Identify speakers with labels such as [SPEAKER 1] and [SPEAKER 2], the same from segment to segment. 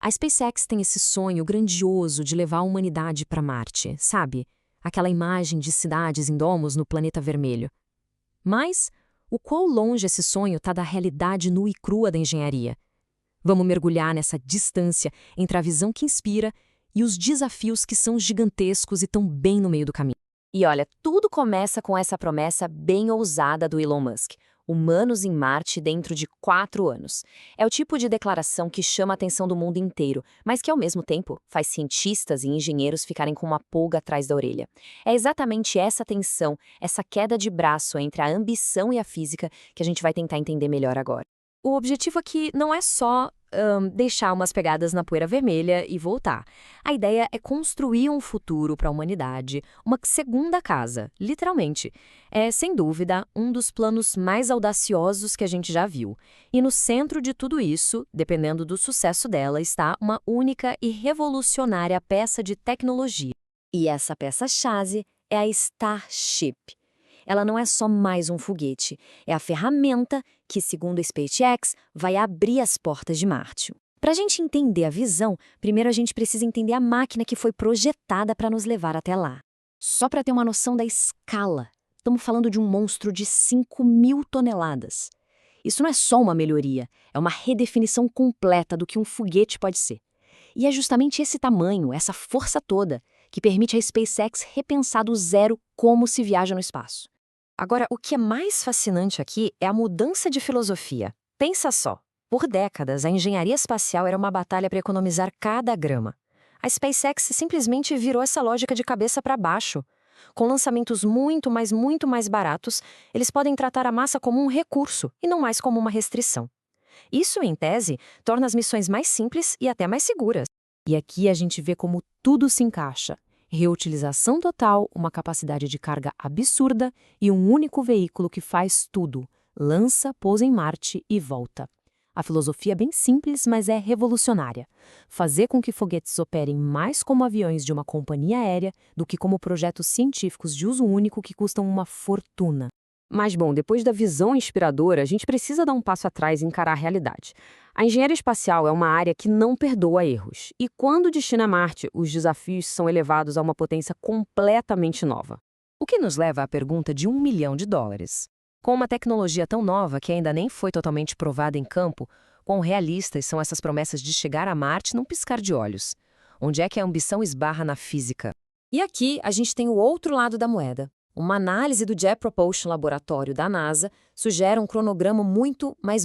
[SPEAKER 1] A SpaceX tem esse sonho grandioso de levar a humanidade para Marte, sabe? Aquela imagem de cidades em domos no planeta vermelho. Mas o quão longe esse sonho está da realidade nua e crua da engenharia? Vamos mergulhar nessa distância entre a visão que inspira e os desafios que são gigantescos e estão bem no meio do caminho.
[SPEAKER 2] E olha, tudo começa com essa promessa bem ousada do Elon Musk: humanos em Marte dentro de 4 anos. É o tipo de declaração que chama a atenção do mundo inteiro, mas que ao mesmo tempo faz cientistas e engenheiros ficarem com uma pulga atrás da orelha. É exatamente essa tensão, essa queda de braço entre a ambição e a física que a gente vai tentar entender melhor agora.
[SPEAKER 1] O objetivo aqui não é só deixar umas pegadas na poeira vermelha e voltar. A ideia é construir um futuro para a humanidade, uma segunda casa, literalmente. É, sem dúvida, um dos planos mais audaciosos que a gente já viu. E no centro de tudo isso, dependendo do sucesso dela, está uma única e revolucionária peça de tecnologia.
[SPEAKER 2] E essa peça-chave é a Starship. Ela não é só mais um foguete, é a ferramenta que, segundo a SpaceX, vai abrir as portas de Marte. Para a gente entender a visão, primeiro a gente precisa entender a máquina que foi projetada para nos levar até lá. Só para ter uma noção da escala, estamos falando de um monstro de 5.000 toneladas. Isso não é só uma melhoria, é uma redefinição completa do que um foguete pode ser. E é justamente esse tamanho, essa força toda, que permite à SpaceX repensar do zero como se viaja no espaço. Agora, o que é mais fascinante aqui é a mudança de filosofia. Pensa só, por décadas a engenharia espacial era uma batalha para economizar cada grama. A SpaceX simplesmente virou essa lógica de cabeça para baixo. Com lançamentos muito mais baratos, eles podem tratar a massa como um recurso e não mais como uma restrição. Isso, em tese, torna as missões mais simples e até mais seguras.
[SPEAKER 1] E aqui a gente vê como tudo se encaixa. Reutilização total, uma capacidade de carga absurda e um único veículo que faz tudo. Lança, pousa em Marte e volta. A filosofia é bem simples, mas é revolucionária. Fazer com que foguetes operem mais como aviões de uma companhia aérea do que como projetos científicos de uso único que custam uma fortuna. Mas, bom, depois da visão inspiradora, a gente precisa dar um passo atrás e encarar a realidade. A engenharia espacial é uma área que não perdoa erros. E quando o destino é Marte, os desafios são elevados a uma potência completamente nova. O que nos leva à pergunta de $1 milhão. Com uma tecnologia tão nova que ainda nem foi totalmente provada em campo, quão realistas são essas promessas de chegar a Marte num piscar de olhos? Onde é que a ambição esbarra na física? E aqui a gente tem o outro lado da moeda. Uma análise do Jet Propulsion Laboratory da NASA sugere um cronograma muito mais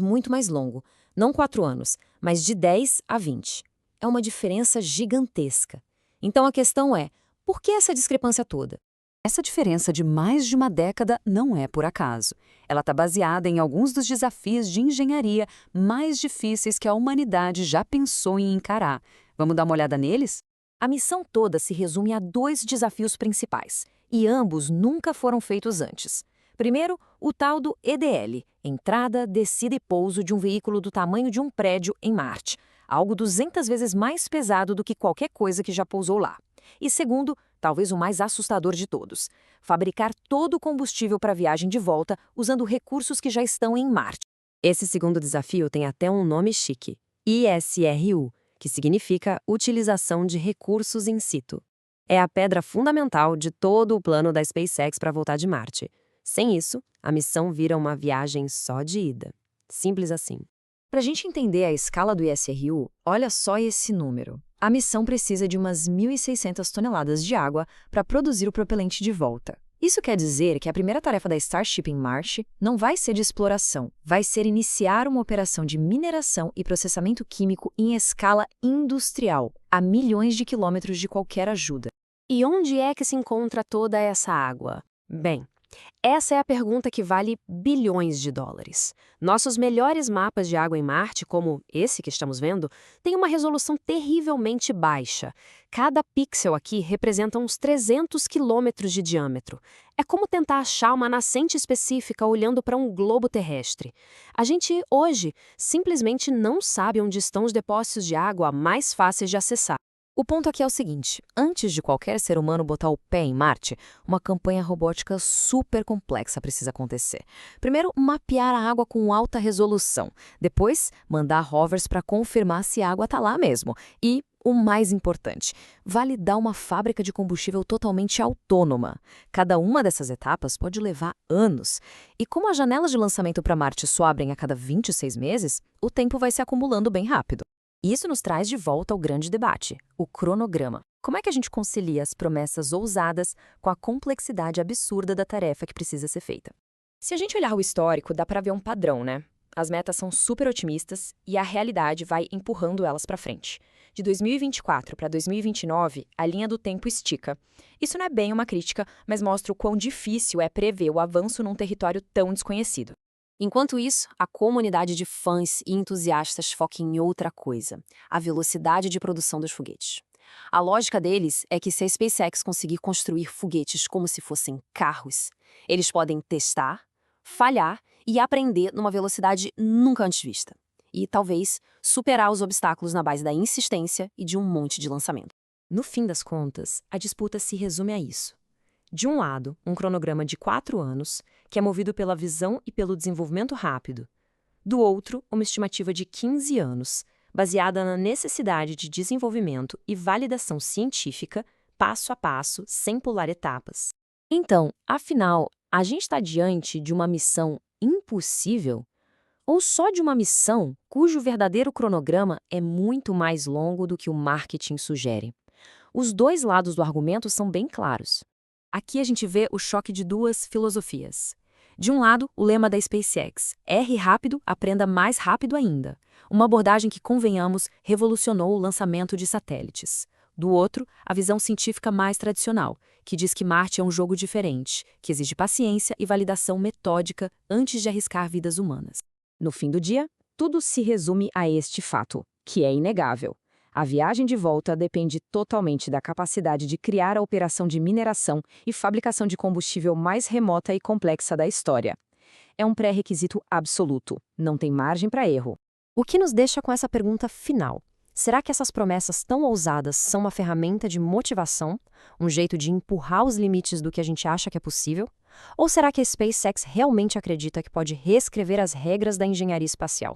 [SPEAKER 1] longo. Não 4 anos, mas de 10 a 20. É uma diferença gigantesca. Então a questão é, por que essa discrepância toda? Essa diferença de mais de uma década não é por acaso. Ela está baseada em alguns dos desafios de engenharia mais difíceis que a humanidade já pensou em encarar. Vamos dar uma olhada neles? A missão toda se resume a 2 desafios principais. E ambos nunca foram feitos antes. Primeiro, o tal do EDL, entrada, descida e pouso de um veículo do tamanho de um prédio em Marte, algo 200 vezes mais pesado do que qualquer coisa que já pousou lá. E segundo, talvez o mais assustador de todos, fabricar todo o combustível para a viagem de volta usando recursos que já estão em Marte. Esse segundo desafio tem até um nome chique, ISRU, que significa Utilização de Recursos in Situ. É a pedra fundamental de todo o plano da SpaceX para voltar de Marte. Sem isso, a missão vira uma viagem só de ida. Simples assim. Para a gente entender a escala do ISRU, olha só esse número. A missão precisa de umas 1.600 toneladas de água para produzir o propelente de volta. Isso quer dizer que a primeira tarefa da Starship em Marte não vai ser de exploração, vai ser iniciar uma operação de mineração e processamento químico em escala industrial, a milhões de quilômetros de qualquer ajuda. E onde é que se encontra toda essa água? Bem, essa é a pergunta que vale bilhões de dólares. Nossos melhores mapas de água em Marte, como esse que estamos vendo, têm uma resolução terrivelmente baixa. Cada pixel aqui representa uns 300 quilômetros de diâmetro. É como tentar achar uma nascente específica olhando para um globo terrestre. A gente, hoje, simplesmente não sabe onde estão os depósitos de água mais fáceis de acessar. O ponto aqui é o seguinte: antes de qualquer ser humano botar o pé em Marte, uma campanha robótica super complexa precisa acontecer. Primeiro, mapear a água com alta resolução. Depois, mandar rovers para confirmar se a água está lá mesmo. E, o mais importante, validar uma fábrica de combustível totalmente autônoma. Cada uma dessas etapas pode levar anos. E como as janelas de lançamento para Marte só abrem a cada 26 meses, o tempo vai se acumulando bem rápido. Isso nos traz de volta ao grande debate, o cronograma. Como é que a gente concilia as promessas ousadas com a complexidade absurda da tarefa que precisa ser feita? Se a gente olhar o histórico, dá para ver um padrão, né? As metas são super otimistas e a realidade vai empurrando elas para frente. De 2024 para 2029, a linha do tempo estica. Isso não é bem uma crítica, mas mostra o quão difícil é prever o avanço num território tão desconhecido. Enquanto isso, a comunidade de fãs e entusiastas foca em outra coisa: a velocidade de produção dos foguetes. A lógica deles é que se a SpaceX conseguir construir foguetes como se fossem carros, eles podem testar, falhar e aprender numa velocidade nunca antes vista. E, talvez, superar os obstáculos na base da insistência e de um monte de lançamento. No fim das contas, a disputa se resume a isso. De um lado, um cronograma de 4 anos, que é movido pela visão e pelo desenvolvimento rápido. Do outro, uma estimativa de 15 anos, baseada na necessidade de desenvolvimento e validação científica, passo a passo, sem pular etapas. Então, afinal, a gente está diante de uma missão impossível? Ou só de uma missão cujo verdadeiro cronograma é muito mais longo do que o marketing sugere? Os dois lados do argumento são bem claros. Aqui a gente vê o choque de duas filosofias. De um lado, o lema da SpaceX: erre rápido, aprenda mais rápido ainda. Uma abordagem que, convenhamos, revolucionou o lançamento de satélites. Do outro, a visão científica mais tradicional, que diz que Marte é um jogo diferente, que exige paciência e validação metódica antes de arriscar vidas humanas. No fim do dia, tudo se resume a este fato, que é inegável. A viagem de volta depende totalmente da capacidade de criar a operação de mineração e fabricação de combustível mais remota e complexa da história. É um pré-requisito absoluto, não tem margem para erro. O que nos deixa com essa pergunta final: será que essas promessas tão ousadas são uma ferramenta de motivação, um jeito de empurrar os limites do que a gente acha que é possível? Ou será que a SpaceX realmente acredita que pode reescrever as regras da engenharia espacial?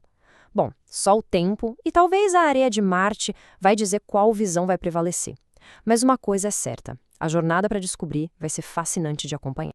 [SPEAKER 1] Bom, só o tempo e talvez a areia de Marte vai dizer qual visão vai prevalecer. Mas uma coisa é certa: a jornada para descobrir vai ser fascinante de acompanhar.